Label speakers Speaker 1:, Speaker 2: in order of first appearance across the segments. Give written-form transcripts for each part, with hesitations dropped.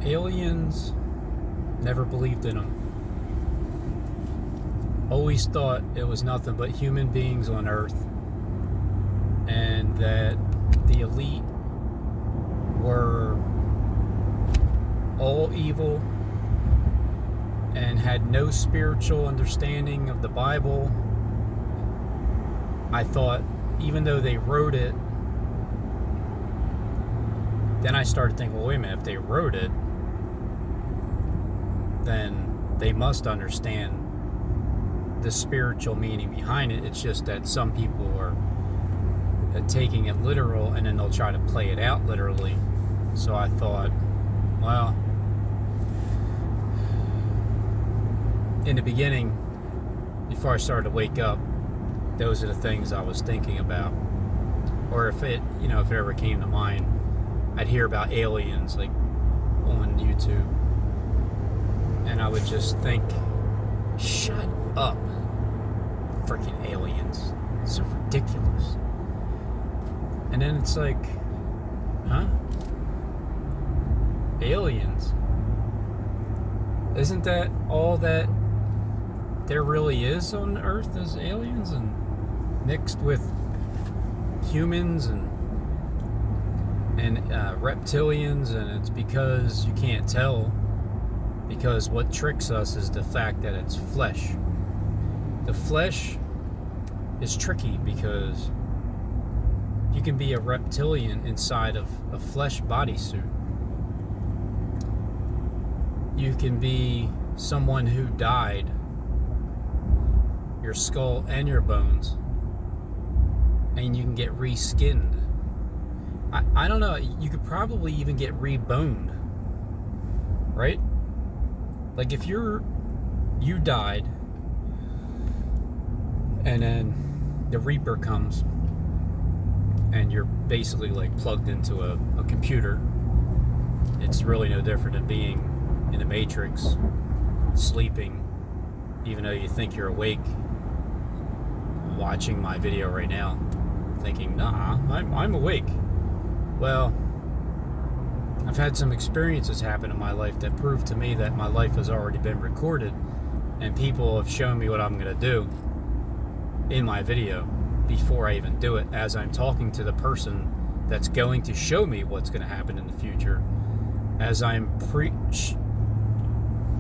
Speaker 1: Aliens, never believed in them. Always thought it was nothing but human beings on Earth, and that the elite were all evil and had no spiritual understanding of the Bible. I thought, even though they wrote it, then I started thinking, well, wait a minute, if they wrote it, then they must understand the spiritual meaning behind it. It's just that some people are taking it literal, and then they'll try to play it out literally. So I thought, well, in the beginning, before I started to wake up, those are the things I was thinking about. Or if it ever came to mind, I'd hear about aliens like on YouTube, and I would just think, shut up, freaking aliens, it's so ridiculous. And then it's like, huh? Aliens? Isn't that all that there really is on Earth, is aliens, and mixed with humans and reptilians? And it's because you can't tell, because what tricks us is the fact that it's flesh. The flesh is tricky because you can be a reptilian inside of a flesh bodysuit. You can be someone who died, your skull and your bones, and you can get reskinned. I don't know, you could probably even get reboned, right? Like if you died, and then the Reaper comes, and you're basically like plugged into a computer. It's really no different than being in the Matrix, sleeping, even though you think you're awake, watching my video right now, thinking, nah, I'm awake. Well, I've had some experiences happen in my life that prove to me that my life has already been recorded, and people have shown me what I'm going to do in my video before I even do it, as I'm talking to the person that's going to show me what's going to happen in the future, as I'm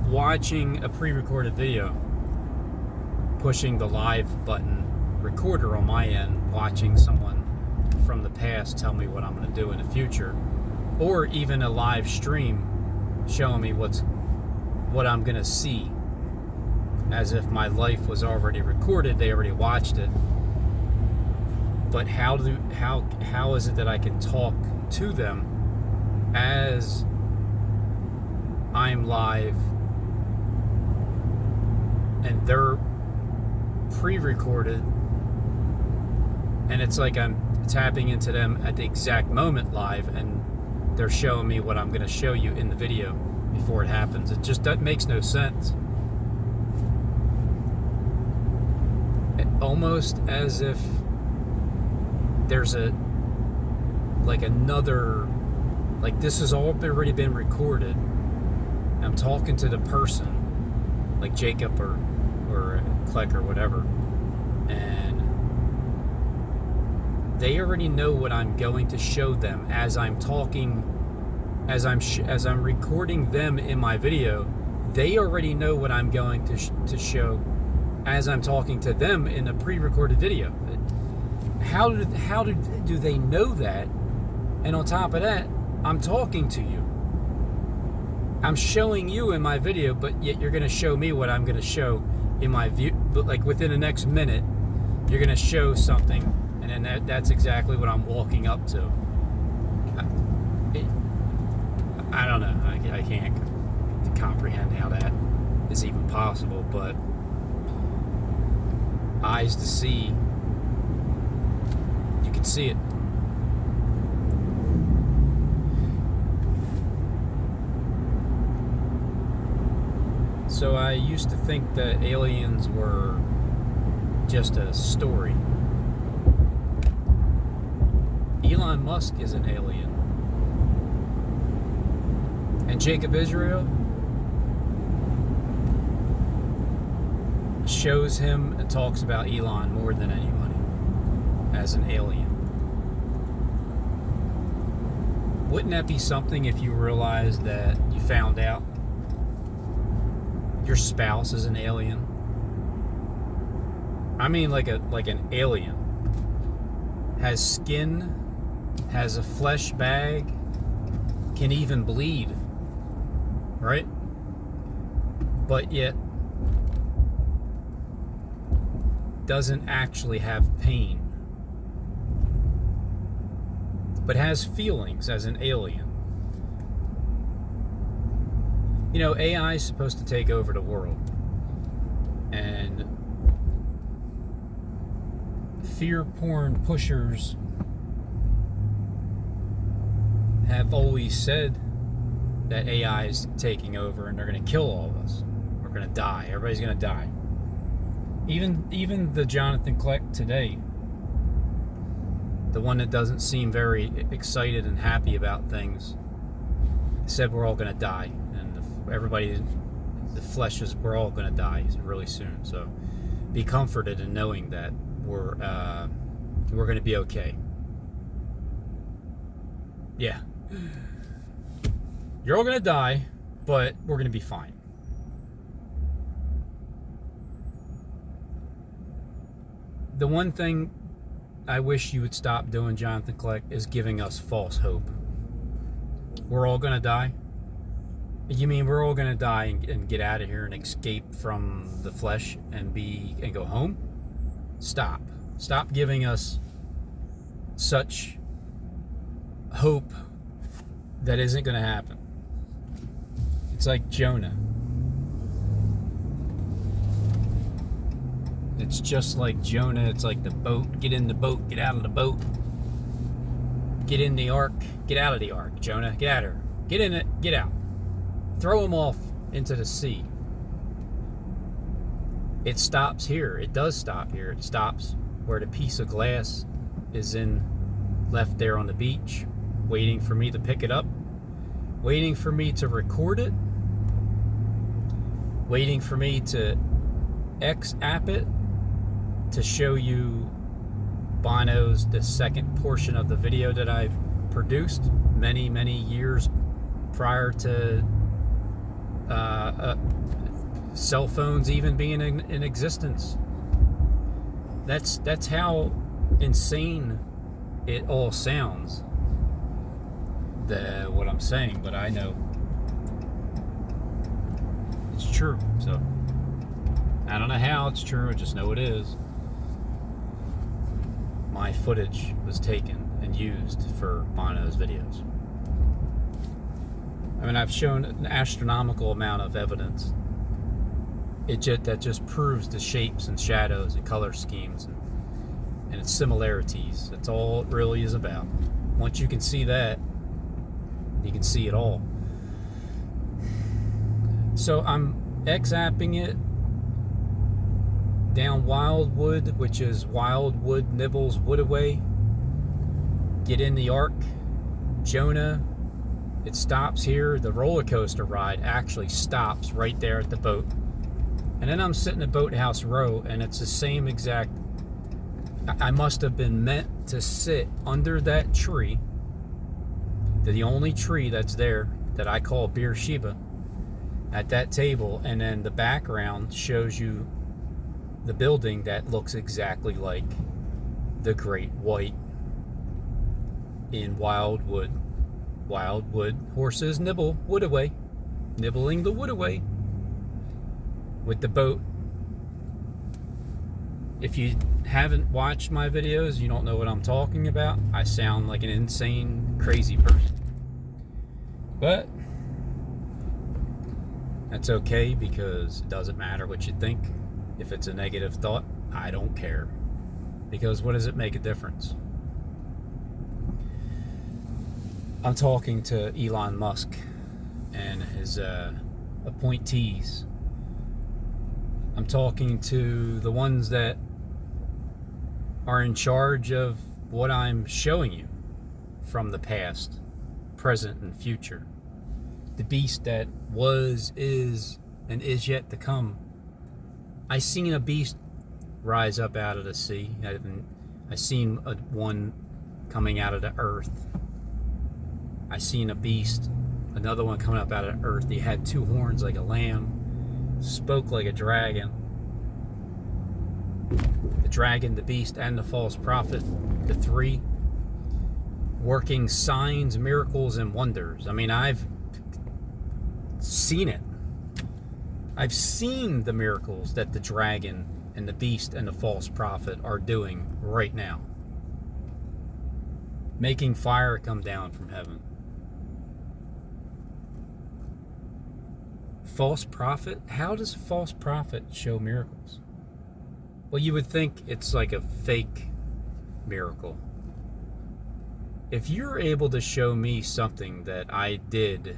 Speaker 1: watching a pre-recorded video, pushing the live button recorder on my end, watching someone from the past tell me what I'm going to do in the future, or even a live stream showing me what I'm going to see, as if my life was already recorded, they already watched it. But how is it that I can talk to them as I'm live and they're pre-recorded, and it's like I'm tapping into them at the exact moment live, and they're showing me what I'm going to show you in the video before it happens? It just, that makes no sense. Almost as if there's another, like this has all already been recorded. I'm talking to the person, like Jacob or Kleck or whatever, and they already know what I'm going to show them as I'm talking, as I'm recording them in my video. They already know what I'm going to show as I'm talking to them in a pre-recorded video. How do they know that? And on top of that, I'm talking to you. I'm showing you in my video, but yet you're going to show me what I'm going to show in my view. But like within the next minute, you're going to show something, and then that's exactly what I'm walking up to. I don't know. I can't comprehend how that is even possible, but eyes to see, you can see it. So I used to think that aliens were just a story. Elon Musk is an alien. And Jacob Israel shows him and talks about Elon more than anybody as an alien. Wouldn't that be something if you realized that you found out your spouse is an alien? I mean, like an alien. Has skin, has a flesh bag, can even bleed, right? But yet doesn't actually have pain, but has feelings as an alien. You know, AI is supposed to take over the world, and fear porn pushers have always said that AI is taking over and they're going to kill all of us. We're going to die. Everybody's going to die. Even the Jonathan Kleck today, the one that doesn't seem very excited and happy about things, said we're all going to die, and everybody, the flesh is, we're all going to die really soon. So be comforted in knowing that we're going to be okay. Yeah, you're all going to die, but we're going to be fine. The one thing I wish you would stop doing, Jonathan Kleck, is giving us false hope. We're all going to die? You mean we're all going to die and get out of here and escape from the flesh and go home? Stop. Stop giving us such hope that isn't going to happen. It's like Jonah. It's just like Jonah. It's like the boat. Get in the boat. Get out of the boat. Get in the ark. Get out of the ark, Jonah. Get out of here. Get in it. Get out. Throw him off into the sea. It stops here. It does stop here. It stops where the piece of glass is left there on the beach, waiting for me to pick it up, waiting for me to record it, waiting for me to X-app it to show you the second portion of the video that I've produced many, many years prior to cell phones even being in existence. That's how insane it all sounds, what I'm saying, but I know it's true. So I don't know how it's true, I just know it is. My footage was taken and used for Bono's videos. I mean, I've shown an astronomical amount of evidence. That just proves the shapes and shadows and color schemes and its similarities. That's all it really is about. Once you can see that, you can see it all. So I'm X-apping it down Wildwood, which is Wildwood Nibbles Woodaway. Get in the ark, Jonah. It stops here. The roller coaster ride actually stops right there at the boat. And then I'm sitting at Boathouse Row, and it's the same exact. I must have been meant to sit under that tree, the only tree that's there that I call Beersheba, at that table, and then the background shows you the building that looks exactly like the Great White in Wildwood. Wildwood horses nibble wood away, nibbling the wood away with the boat. If you haven't watched my videos, you don't know what I'm talking about. I sound like an insane, crazy person. But that's okay, because it doesn't matter what you think. If it's a negative thought, I don't care. Because what does it make a difference? I'm talking to Elon Musk and his appointees. I'm talking to the ones that are in charge of what I'm showing you from the past, present, and future. the beast that was, is, and is yet to come. I seen a beast rise up out of the sea. I seen one coming out of the earth. I seen a beast, another one coming up out of the earth. He had 2 horns like a lamb, spoke like a dragon. The dragon, the beast, and the false prophet, the 3, working signs, miracles, and wonders. I mean, I've seen it. I've seen the miracles that the dragon and the beast and the false prophet are doing right now. Making fire come down from heaven. False prophet? How does a false prophet show miracles? Well, you would think it's like a fake miracle. If you're able to show me something that I did,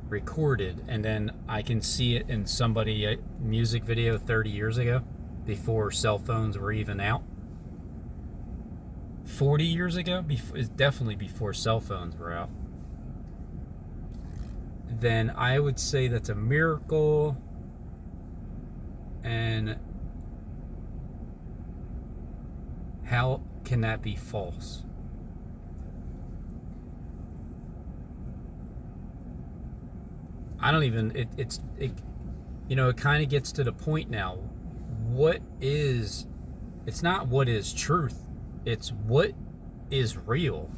Speaker 1: recorded, and then I can see it in somebody's music video 30 years ago, before cell phones were even out, 40 years ago, definitely before cell phones were out, then I would say that's a miracle. And how can that be false? I don't even, it kind of gets to the point now. It's not what is truth, it's what is real.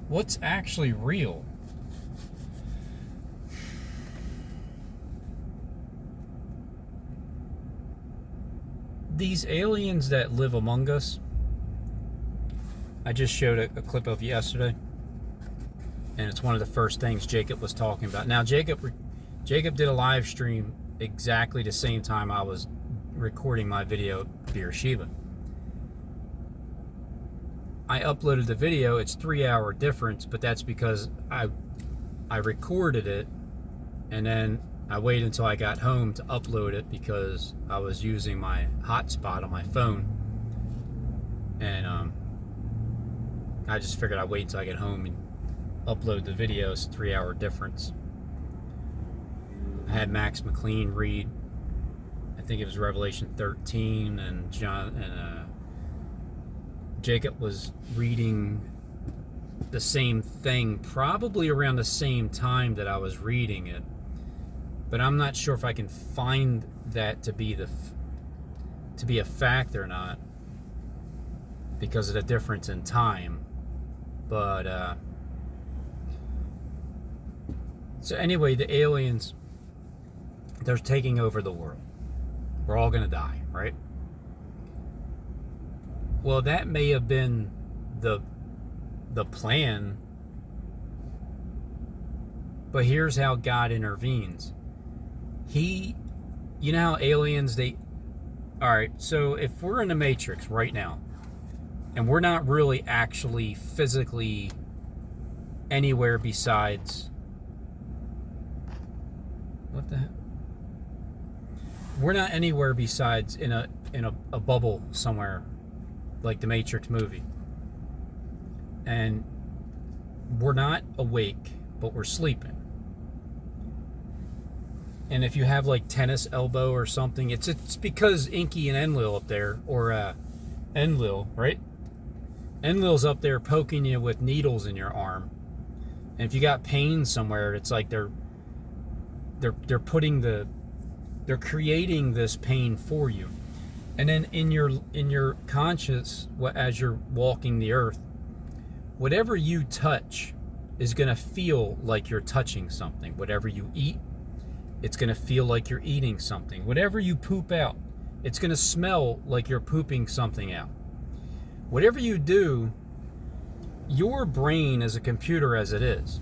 Speaker 1: What's actually real? These aliens that live among us, I just showed a clip of yesterday, and it's one of the first things Jacob was talking about. Now, Jacob did a live stream exactly the same time I was recording my video at Beersheba. I uploaded the video. It's 3-hour difference, but that's because I recorded it, and then I waited until I got home to upload it because I was using my hotspot on my phone, and I just figured I'd wait until I get home and upload the video. It's a 3-hour difference. I had Max McLean read, I think it was Revelation 13, and Jacob was reading the same thing, probably around the same time that I was reading it. But I'm not sure if I can find that to be a fact or not, because of the difference in time. But so anyway, the aliens, they're taking over the world. We're all gonna die, right? Well, that may have been the plan, but here's how God intervenes. You know how aliens, alright, so if we're in the Matrix right now, and we're not really actually physically anywhere besides, what the heck? We're not anywhere besides in a bubble somewhere, like the Matrix movie. And we're not awake, but we're sleeping. And if you have like tennis elbow or something, it's because Inky and Enlil up there, or Enlil, right? Enlil's up there poking you with needles in your arm. And if you got pain somewhere, it's like they're creating this pain for you. And then in your conscience, as you're walking the earth, whatever you touch is going to feel like you're touching something. Whatever you eat, it's going to feel like you're eating something. Whatever you poop out, it's going to smell like you're pooping something out. Whatever you do, your brain is a computer as it is.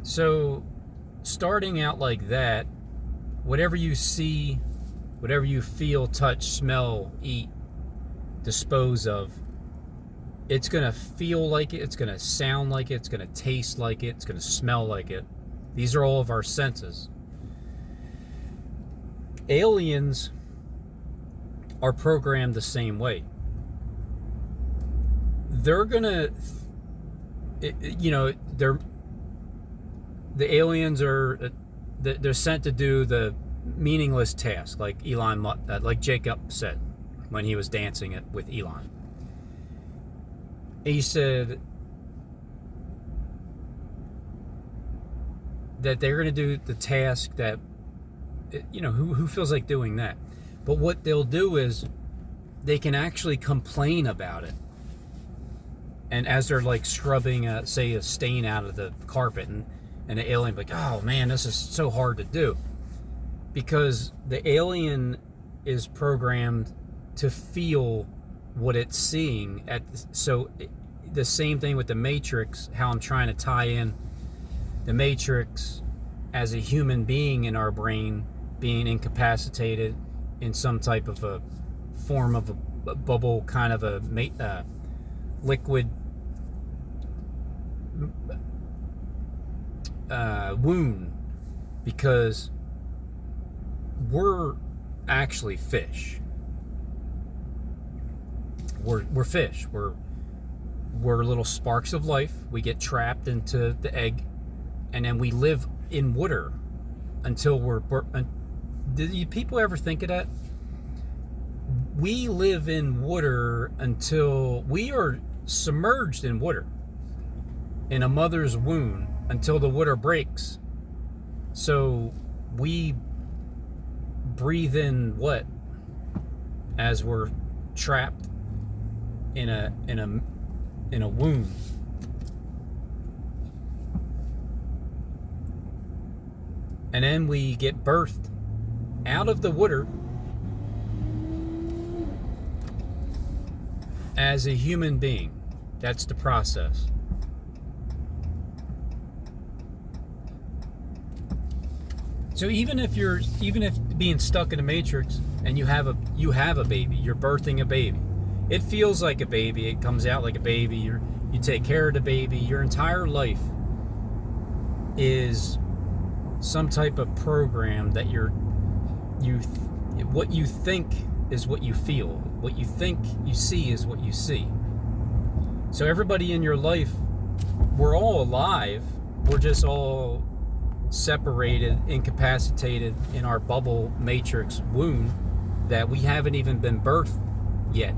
Speaker 1: So starting out like that, whatever you see, whatever you feel, touch, smell, eat, dispose of, it's going to feel like it, it's going to sound like it, it's going to taste like it, it's going to smell like it. These are all of our senses. Aliens are programmed the same way. They're going to, the aliens are they're sent to do the meaningless task, like like Jacob said when he was dancing it with Elon. He said that they're going to do the task that, you know, who feels like doing that? But what they'll do is they can actually complain about it. And as they're like scrubbing, say, a stain out of the carpet, and the alien like, oh man, this is so hard to do. Because the alien is programmed to feel what it's seeing. The same thing with the Matrix, how I'm trying to tie in the Matrix as a human being in our brain being incapacitated in some type of a form of a bubble, kind of a liquid wound, because we're actually fish. We're fish. We're little sparks of life. We get trapped into the egg, and then we live in water until did people ever think of that? We live in water until we are submerged in water in a mother's womb until the water breaks. So we breathe in what as we're trapped in a womb. And then we get birthed out of the water as a human being. That's the process. So even if being stuck in a matrix and you have a baby, you're birthing a baby. It feels like a baby, it comes out like a baby, you take care of the baby. Your entire life is some type of program that what you think is what you feel. What you think you see is what you see. So everybody in your life, we're all alive. We're just all separated, incapacitated in our bubble matrix womb that we haven't even been birthed yet,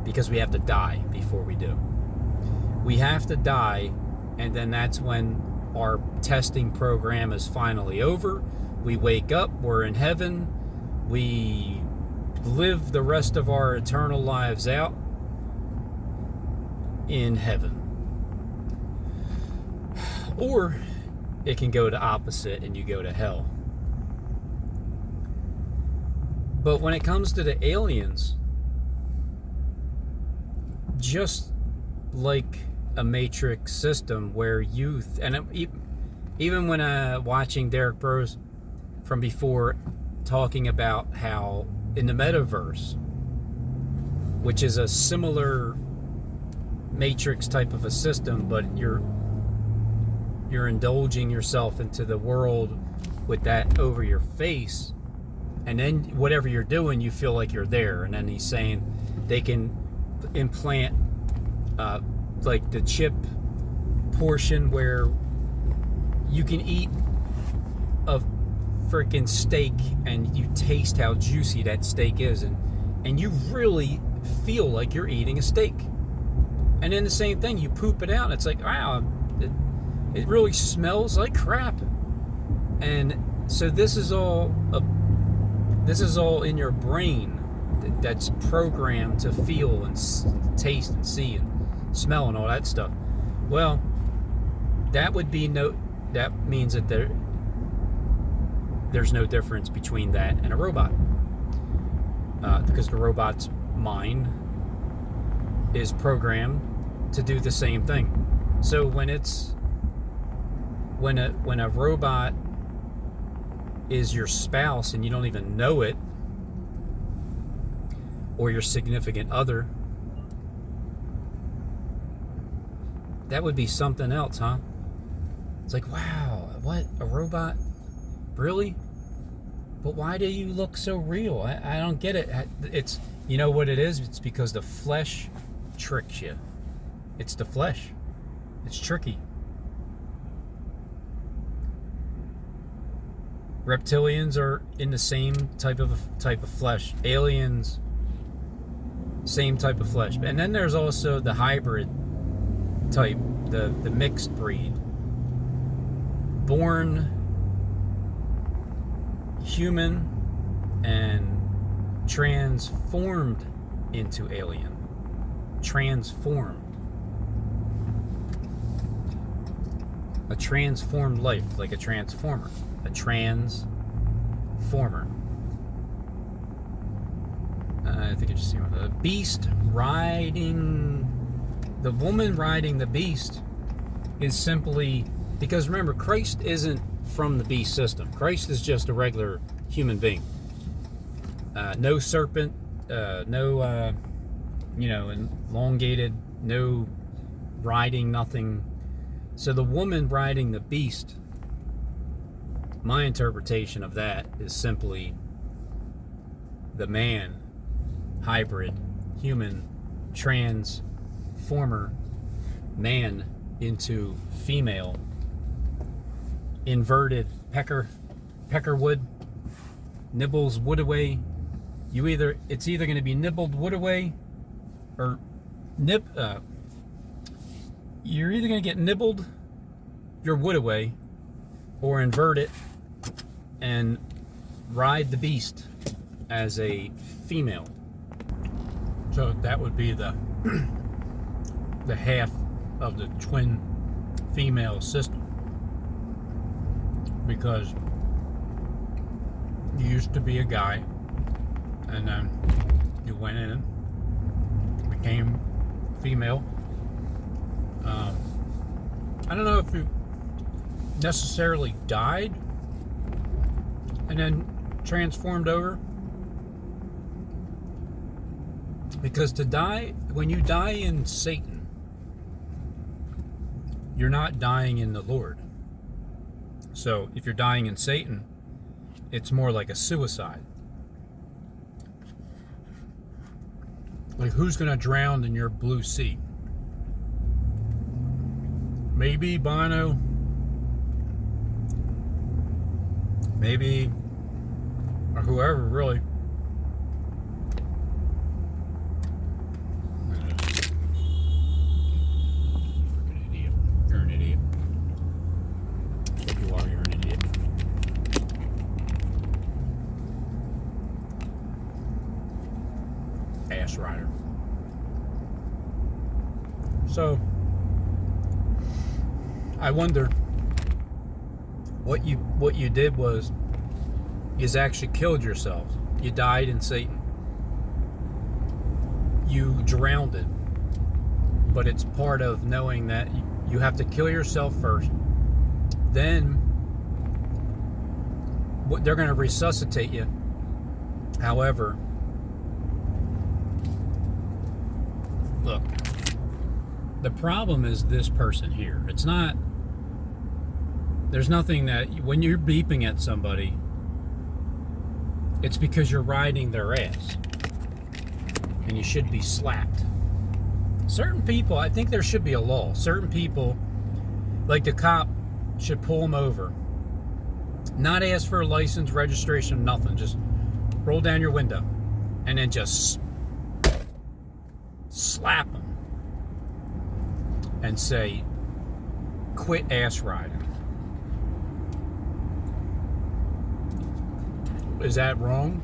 Speaker 1: because we have to die before we do. We have to die, and then that's when our testing program is finally over. We wake up, we're in heaven, we live the rest of our eternal lives out in heaven. Or it can go the opposite and you go to hell. But when it comes to the aliens, just like a matrix system where youth, and even when watching Derek Bros from before talking about how in the metaverse, which is a similar matrix type of a system, but you're indulging yourself into the world with that over your face, and then whatever you're doing, you feel like you're there. And then he's saying they can implant like the chip portion where you can eat a freaking steak and you taste how juicy that steak is, and you really feel like you're eating a steak. And then the same thing, you poop it out and it's like, wow, it really smells like crap. And so this is all in your brain that's programmed to feel and taste and see and smell and all that stuff. Well, that means that there's no difference between that and a robot, because the robot's mind is programmed to do the same thing. So when a robot is your spouse and you don't even know it, or your significant other, that would be something else, huh? It's like, wow, what, a robot? Really? But why do you look so real? I don't get it. It's, you know what it is? It's because the flesh tricks you. It's the flesh. It's tricky. Reptilians are in the same type of flesh. Aliens, same type of flesh. And then there's also the hybrid type, the mixed breed. Born human and transformed into alien. Transformed. A transformed life, like a transformer. A transformer. I think I just see one. The beast riding, the woman riding the beast is simply, because remember, Christ isn't from the beast system. Christ is just a regular human being. No serpent, no, elongated, no riding, nothing. So the woman riding the beast, my interpretation of that is simply the man, hybrid, human, transformer, man into female, inverted peckerwood, nibbles wood away. It's either going to be nibbled wood away, or you're either going to get nibbled your wood away, or invert it and ride the beast as a female. So that would be the half of the twin female system, because you used to be a guy and then you went in and became female. I don't know if you necessarily died and then transformed over, because to die, when you die in Satan, you're not dying in the Lord. So if you're dying in Satan, it's more like a suicide. Like, who's going to drown in your blue sea? Maybe Bono. Maybe, or whoever, really. Freaking idiot. You're an idiot. You are, you're an idiot. Ass rider. So, I wonder what you did is actually killed yourselves. You died in Satan. You drowned it. But it's part of knowing that you have to kill yourself first. Then they're going to resuscitate you. However, look, the problem is this person here. It's not, there's nothing that, when you're beeping at somebody, it's because you're riding their ass. And you should be slapped. Certain people, I think there should be a law. Certain people, like the cop, should pull them over. Not ask for a license, registration, nothing. Just roll down your window. And then just slap them. And say, quit ass riding. Is that wrong?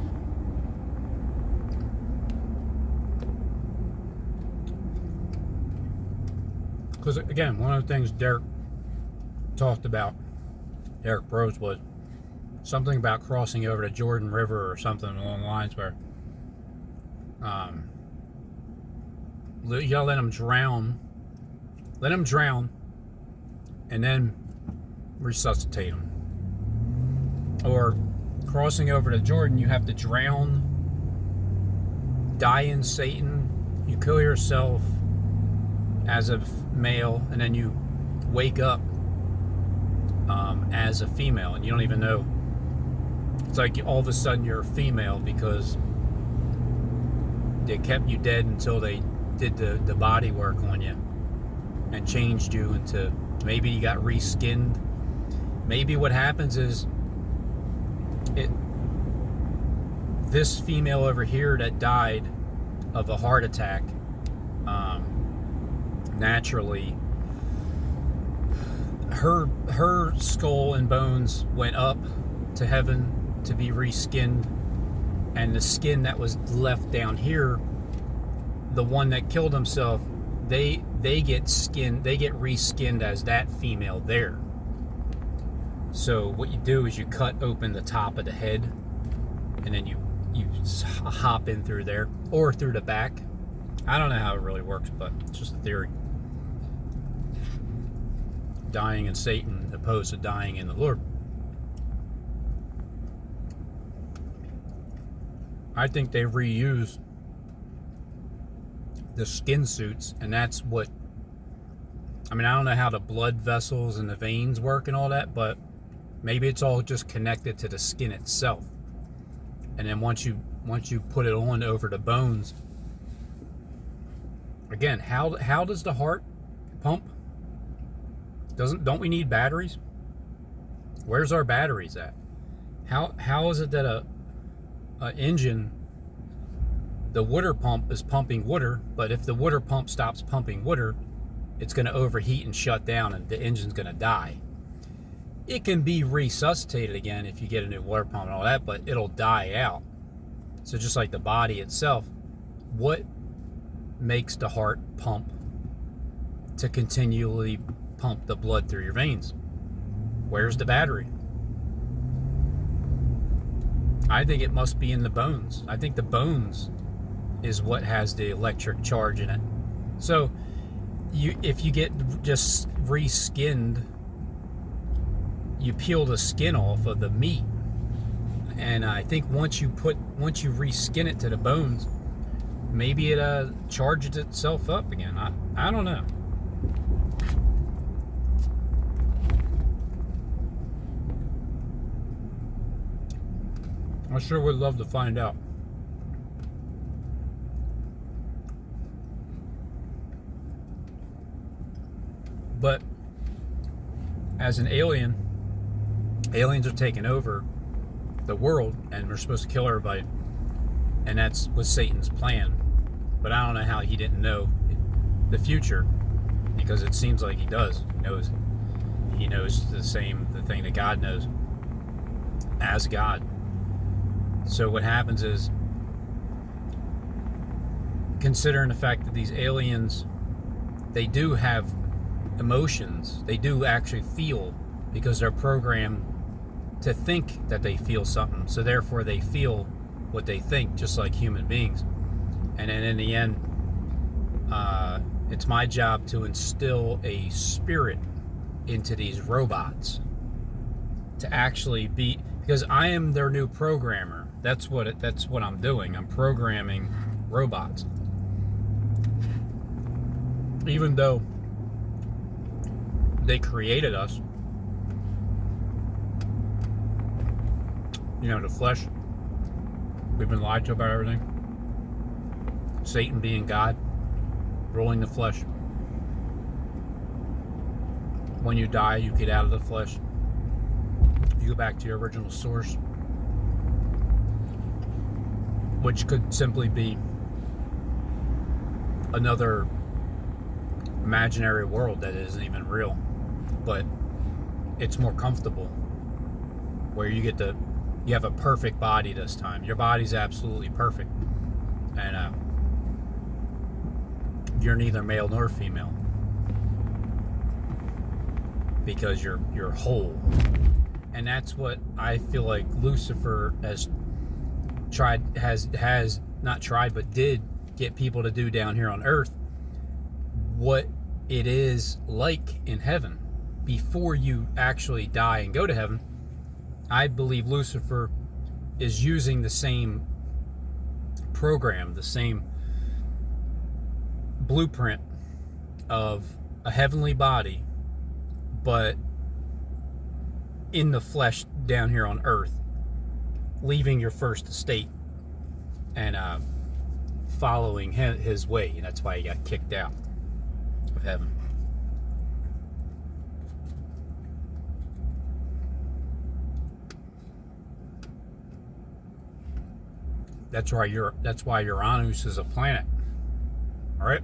Speaker 1: Because again, one of the things Derek talked about, Derek Bros, was something about crossing over the Jordan River or something along the lines where you gotta let them drown. Let them drown and then resuscitate them. Or crossing over to Jordan, you have to drown, die in Satan, you kill yourself as a male, and then you wake up as a female, and you don't even know. It's like all of a sudden you're a female because they kept you dead until they did the body work on you and changed you into, maybe you got reskinned. Maybe what happens is it this female over here that died of a heart attack, naturally, her skull and bones went up to heaven to be reskinned, and the skin that was left down here, the one that killed himself, they get reskinned as that female there. So what you do is you cut open the top of the head, and then you hop in through there or through the back. I don't know how it really works, but it's just a theory. Dying in Satan opposed to dying in the Lord. I think they reuse the skin suits, and that's what, I mean, I don't know how the blood vessels and the veins work and all that, but maybe it's all just connected to the skin itself. And then once you put it on over the bones, again, how does the heart pump? Don't we need batteries? Where's our batteries at? How is it that a engine, the water pump is pumping water, but if the water pump stops pumping water, it's going to overheat and shut down, and the engine's going to die. It can be resuscitated again if you get a new water pump and all that, but it'll die out. So just like the body itself, what makes the heart pump to continually pump the blood through your veins? Where's the battery? I think it must be in the bones. I think the bones is what has the electric charge in it. So if you get just reskinned, you peel the skin off of the meat, and I think once you reskin it to the bones, maybe it charges itself up again. I don't know. I sure would love to find out. But as an alien, aliens are taking over the world, and we're supposed to kill everybody, and that's was Satan's plan. But I don't know how he didn't know the future, because it seems like he does. He knows the thing that God knows as God. So what happens is, considering the fact that these aliens, they do have emotions, they do actually feel, because they're programmed to think that they feel something, so therefore they feel what they think, just like human beings. And then in the end, it's my job to instill a spirit into these robots to actually be, because I am their new programmer. That's what I'm doing. I'm programming robots. Even though they created us, the flesh, we've been lied to about everything. Satan being God, ruling the flesh. When you die, you get out of the flesh. You go back to your original source, which could simply be another imaginary world that isn't even real, but it's more comfortable, where you have a perfect body this time. Your body's absolutely perfect, and you're neither male nor female, because you're whole. And that's what I feel like Lucifer did get people to do down here on earth, what it is like in heaven before you actually die and go to heaven. I believe Lucifer is using the same program, the same blueprint of a heavenly body, but in the flesh down here on earth, leaving your first estate and following his way. And that's why he got kicked out of heaven. That's why Uranus is a planet. All right?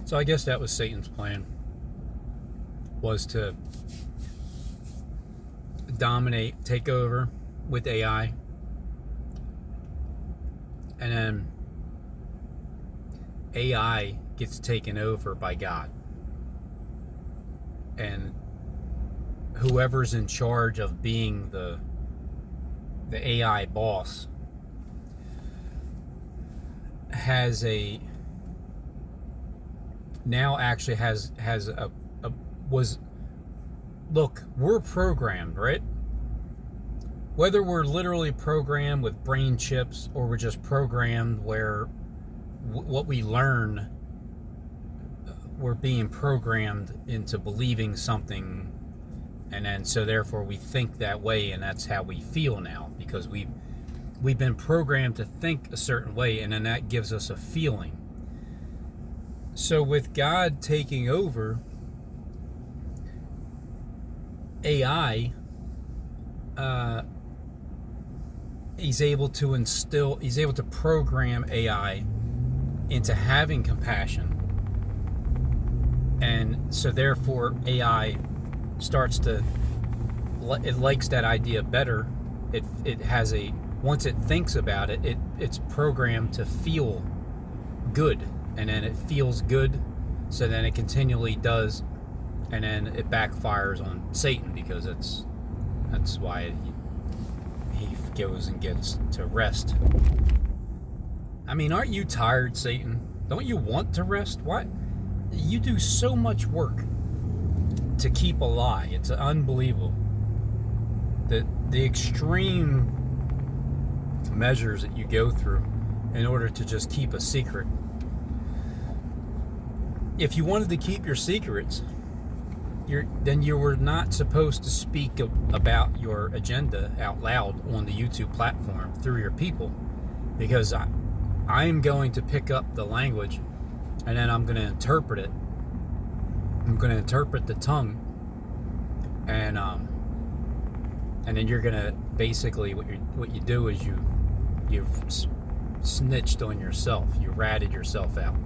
Speaker 1: So I guess that was Satan's plan, was to dominate, take over with AI, and then AI gets taken over by God. And whoever's in charge of being the AI boss has a look, we're programmed, right? Whether we're literally programmed with brain chips or we're just programmed where what we learn, we're being programmed into believing something, and then so therefore we think that way, and that's how we feel now, because we've been programmed to think a certain way, and then that gives us a feeling. So with God taking over AI, he's able to program AI into having compassion. And so therefore AI starts to, it likes that idea better. It has once it thinks about it, it's programmed to feel good. And then it feels good, so then it continually does, and then it backfires on Satan, because that's why he goes and gets to rest. I mean, aren't you tired, Satan? Don't you want to rest? Why? You do so much work to keep a lie. It's unbelievable. The extreme measures that you go through in order to just keep a secret. If you wanted to keep your secrets, then you were not supposed to speak about your agenda out loud on the YouTube platform through your people, because I'm going to pick up the language, and then I'm going to interpret it. I'm going to interpret the tongue, and then you're going to basically what you do is you've snitched on yourself. You ratted yourself out.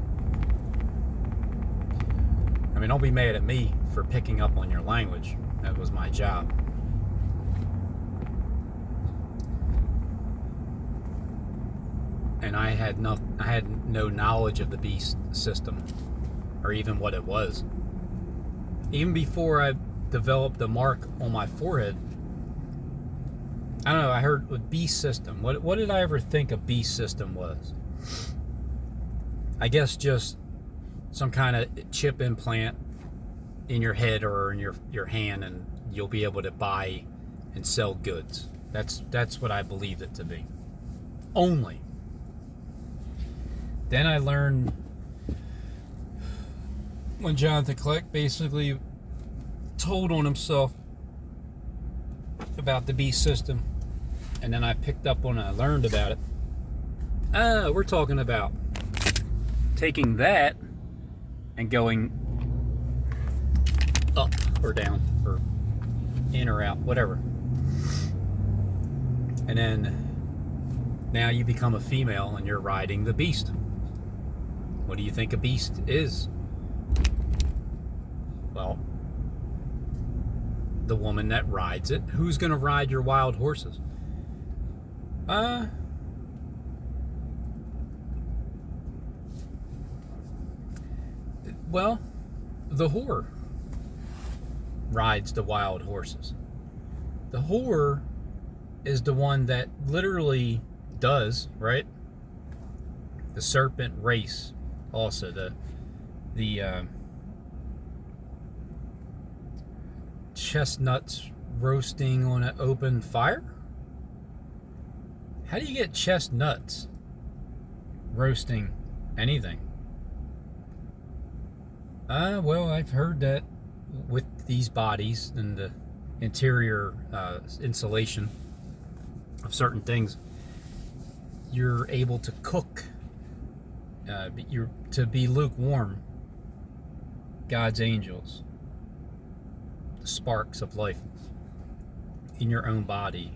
Speaker 1: I mean, don't be mad at me for picking up on your language. That was my job. And I had no knowledge of the beast system, or even what it was. Even before I developed the mark on my forehead, I don't know, I heard a beast system. What did I ever think a beast system was? I guess just some kind of chip implant in your head or in your hand, and you'll be able to buy and sell goods. That's what I believed it to be. Only. Then I learned when Jonathan Click basically told on himself about the beast system, and then I picked up on it, I learned about it. We're talking about taking that and going up or down or in or out, whatever. And then now you become a female and you're riding the beast. What do you think a beast is? Well, the woman that rides it. Who's going to ride your wild horses? Well, the whore rides the wild horses. The whore is the one that literally does, right? The serpent race, also the chestnuts roasting on an open fire. How do you get chestnuts roasting anything? Well, I've heard that with these bodies and the interior insulation of certain things, you're able to cook, to be lukewarm, God's angels, the sparks of life in your own body,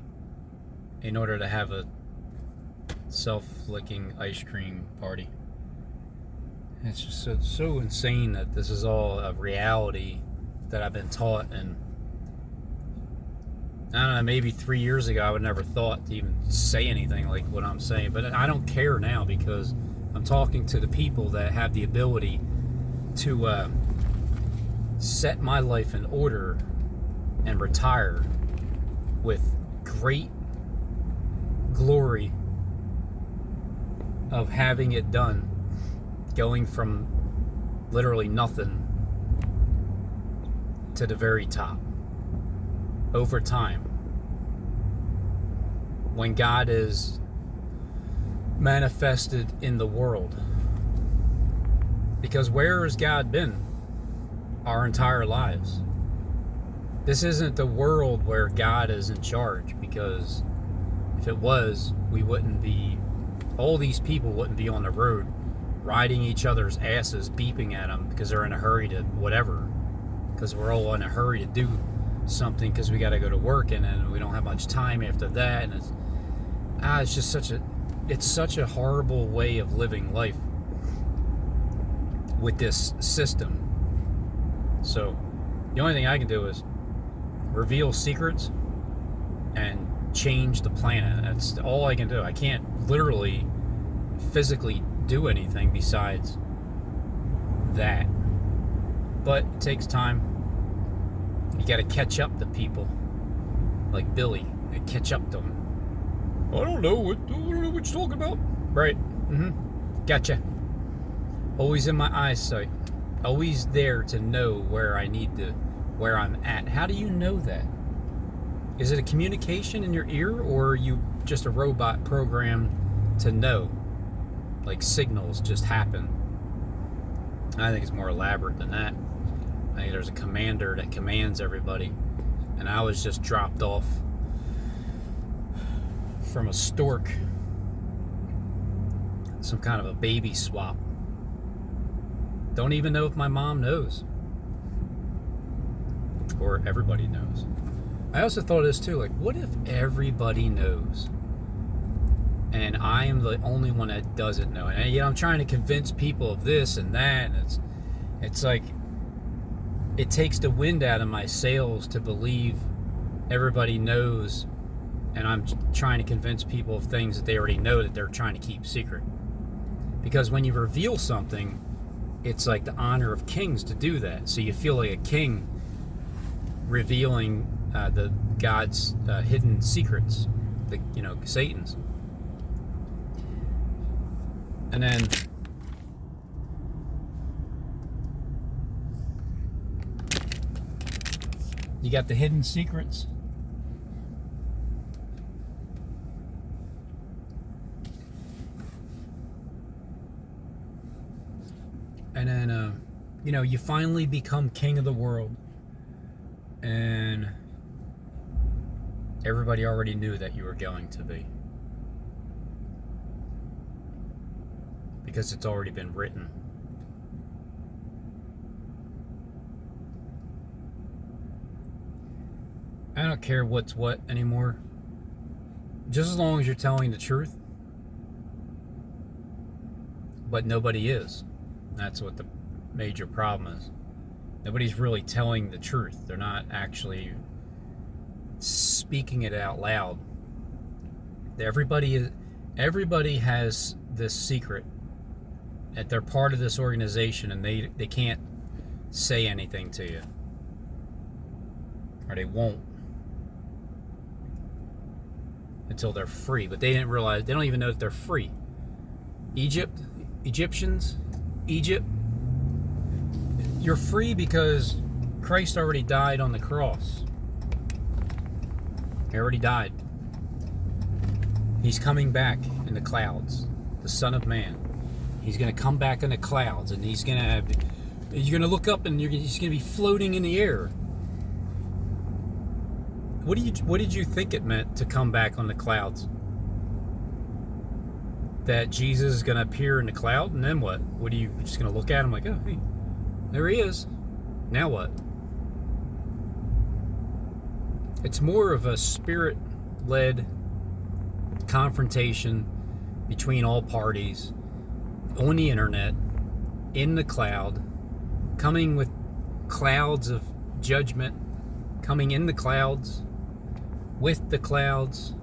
Speaker 1: in order to have a self-licking ice cream party. It's just so insane that this is all a reality that I've been taught. And I don't know, maybe 3 years ago I would never thought to even say anything like what I'm saying, but I don't care now, because I'm talking to the people that have the ability to set my life in order and retire with great glory of having it done, going from literally nothing to the very top over time, when God is manifested in the world. Because where has God been our entire lives? This isn't the world where God is in charge, because if it was, we wouldn't be, all these people wouldn't be on the road riding each other's asses, beeping at them because they're in a hurry to whatever, because we're all in a hurry to do something because we got to go to work, and then we don't have much time after that. And it's just such a horrible way of living life with this system. So the only thing I can do is reveal secrets and change the planet. That's all I can do. I can't literally physically do anything besides that, but it takes time. You got to catch up to people like Billy and catch up to him. I don't know what you're talking about. Right. Gotcha. Always in my eyesight, always there to know where I'm at. How do you know that? Is it a communication in your ear, or are you just a robot programmed to know? Like signals just happen? I think it's more elaborate than that. I think there's a commander that commands everybody, and I was just dropped off from a stork, some kind of a baby swap. Don't even know if my mom knows, or everybody knows. I also thought of this too, like, what if everybody knows and I am the only one that doesn't know? And I'm trying to convince people of this and that, and it's like it takes the wind out of my sails to believe everybody knows, and I'm trying to convince people of things that they already know that they're trying to keep secret. Because when you reveal something, it's like the honor of kings to do that. So you feel like a king revealing the God's hidden secrets, Satan's. And then you got the hidden secrets. And then, you finally become king of the world. And everybody already knew that you were going to be. Because it's already been written. I don't care what's what anymore. Just as long as you're telling the truth. But nobody is. That's what the major problem is. Nobody's really telling the truth. They're not actually speaking it out loud. Everybody has this secret that they're part of this organization, and they can't say anything to you, or they won't until they're free. But they don't even know that they're free. Egypt, you're free because Christ already died on the cross. He already died. He's coming back in the clouds, the Son of Man. He's going to come back in the clouds, and you're going to look up, and he's going to be floating in the air. What did you think it meant to come back on the clouds? That Jesus is going to appear in the cloud, and then what? What are you just going to look at him like, oh, hey, there he is? Now what? It's more of a spirit-led confrontation between all parties on the internet, in the cloud, coming with clouds of judgment, coming in the clouds, with the clouds,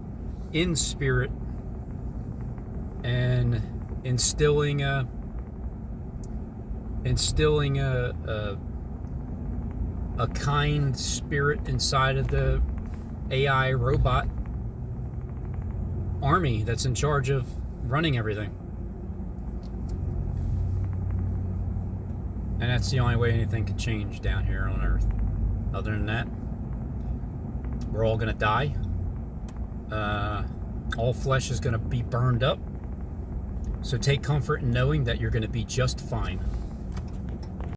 Speaker 1: in spirit, and instilling a kind spirit inside of the AI robot army that's in charge of running everything. And that's the only way anything can change down here on Earth. Other than that, we're all going to die. All flesh is going to be burned up. So take comfort in knowing that you're going to be just fine.